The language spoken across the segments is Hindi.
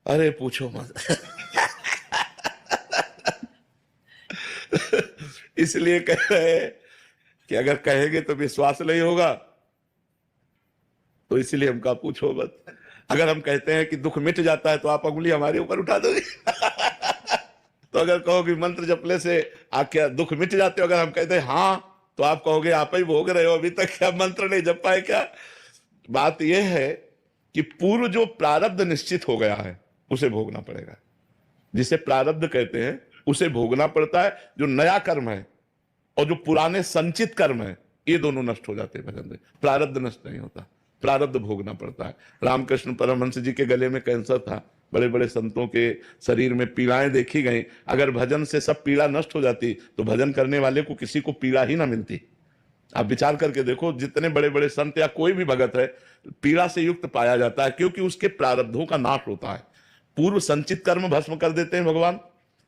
अरे पूछो मत। इसलिए कह रहे हैं कि अगर कहेंगे तो विश्वास नहीं होगा, तो इसलिए हम कहा पूछो मत। अगर हम कहते हैं कि दुख मिट जाता है तो आप अंगुली हमारे ऊपर उठा दोगे। तो अगर कहो कि मंत्र जपने से क्या दुख मिट जाते हो, अगर हम कहते हैं हाँ, तो आप कहोगे आप ही भोग रहे हो, अभी तक क्या मंत्र नहीं जप पाए क्या। बात यह है कि पूर्व जो प्रारब्ध निश्चित हो गया है उसे भोगना पड़ेगा। जिसे प्रारब्ध कहते हैं उसे भोगना पड़ता है। जो नया कर्म है और जो पुराने संचित कर्म है, ये दोनों नष्ट हो जाते हैं भजन से। प्रारब्ध नष्ट नहीं होता, प्रारब्ध भोगना पड़ता है। रामकृष्ण परमहंस जी के गले में कैंसर था, बड़े बड़े संतों के शरीर में पीड़ाएं देखी गई। अगर भजन से सब पीड़ा नष्ट हो जाती तो भजन करने वाले को किसी को पीड़ा ही ना मिलती। आप विचार करके देखो, जितने बड़े बड़े संत या कोई भी भगत है, पीड़ा से युक्त पाया जाता है, क्योंकि उसके प्रारब्धों का नाश होता है। पूर्व संचित कर्म भस्म कर देते हैं भगवान,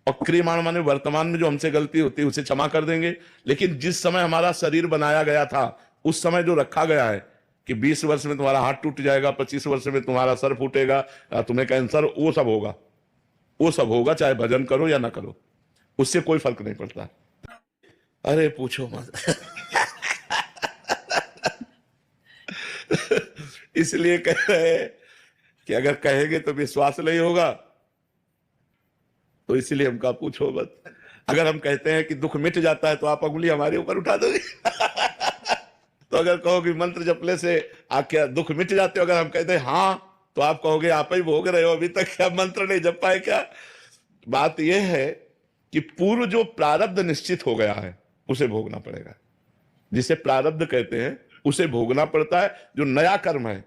और क्रियमाण माने वर्तमान में जो हमसे गलती होती है उसे क्षमा कर देंगे। लेकिन जिस समय हमारा शरीर बनाया गया था, उस समय जो रखा गया है कि 20 वर्ष में तुम्हारा हाथ टूट जाएगा, 25 वर्ष में तुम्हारा सर फूटेगा, तुम्हें कैंसर, वो सब होगा। वो सब होगा, चाहे भजन करो या ना करो, उससे कोई फर्क नहीं पड़ता। अरे पूछो मत। इसलिए कह रहे हैं कि अगर कहेंगे तो विश्वास नहीं होगा, तो इसलिए हम कहा पूछो मत। अगर हम कहते हैं कि दुख मिट जाता है तो आप अंगुली हमारे ऊपर उठा दोगे। तो अगर कहो कि मंत्र जपने से क्या दुख मिट जाते हो, अगर हम कहते हैं हाँ, तो आप कहोगे आप ही भोग रहे हो, अभी तक क्या मंत्र नहीं जप पाए क्या। बात यह है कि पूर्व जो प्रारब्ध निश्चित हो गया है उसे भोगना पड़ेगा। जिसे प्रारब्ध कहते हैं उसे भोगना पड़ता है। जो नया कर्म है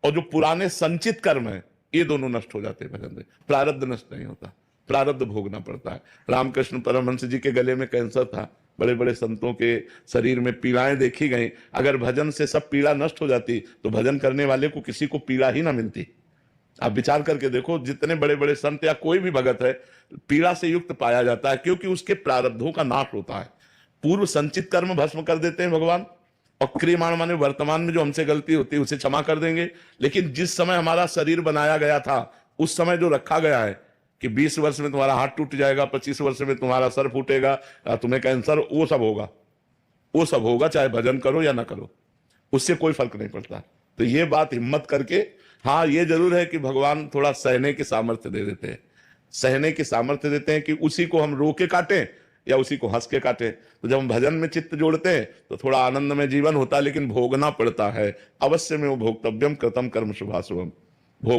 और जो पुराने संचित कर्म है, ये दोनों नष्ट हो जाते हैं भजन से। प्रारब्ध नष्ट नहीं होता, प्रारब्ध भोगना पड़ता है। रामकृष्ण परमहंस जी के गले में कैंसर था, बड़े बड़े संतों के शरीर में पीड़ाएं देखी गई। अगर भजन से सब पीड़ा नष्ट हो जाती तो भजन करने वाले को किसी को पीड़ा ही ना मिलती। आप विचार करके देखो, जितने बड़े बड़े संत या कोई भी भगत है, पीड़ा से युक्त पाया जाता है, क्योंकि उसके प्रारब्धों का नाश होता है। पूर्व संचित कर्म भस्म कर देते हैं भगवान, और क्रियमाण माने वर्तमान में जो हमसे गलती होती है उसे क्षमा कर देंगे। लेकिन जिस समय हमारा शरीर बनाया गया था, उस समय जो रखा गया है कि 20 वर्ष में तुम्हारा हाथ टूट जाएगा, 25 वर्ष में तुम्हारा सर फूटेगा, तुम्हें कैंसर, वो सब होगा। वो सब होगा, चाहे भजन करो या ना करो, उससे कोई फर्क नहीं पड़ता। तो ये बात हिम्मत करके, हाँ ये जरूर है कि भगवान थोड़ा सहने की सामर्थ्य दे देते हैं। सहने की सामर्थ्य देते हैं कि उसी को हम रो के काटें या उसी को हंस के काटें। तो जब हम भजन में चित्त जोड़ते हैं तो थोड़ा आनंद में जीवन होता है, लेकिन भोगना पड़ता है। अवश्य में वो भोक्तव्यम कृतम कर्म शुभाशुभम।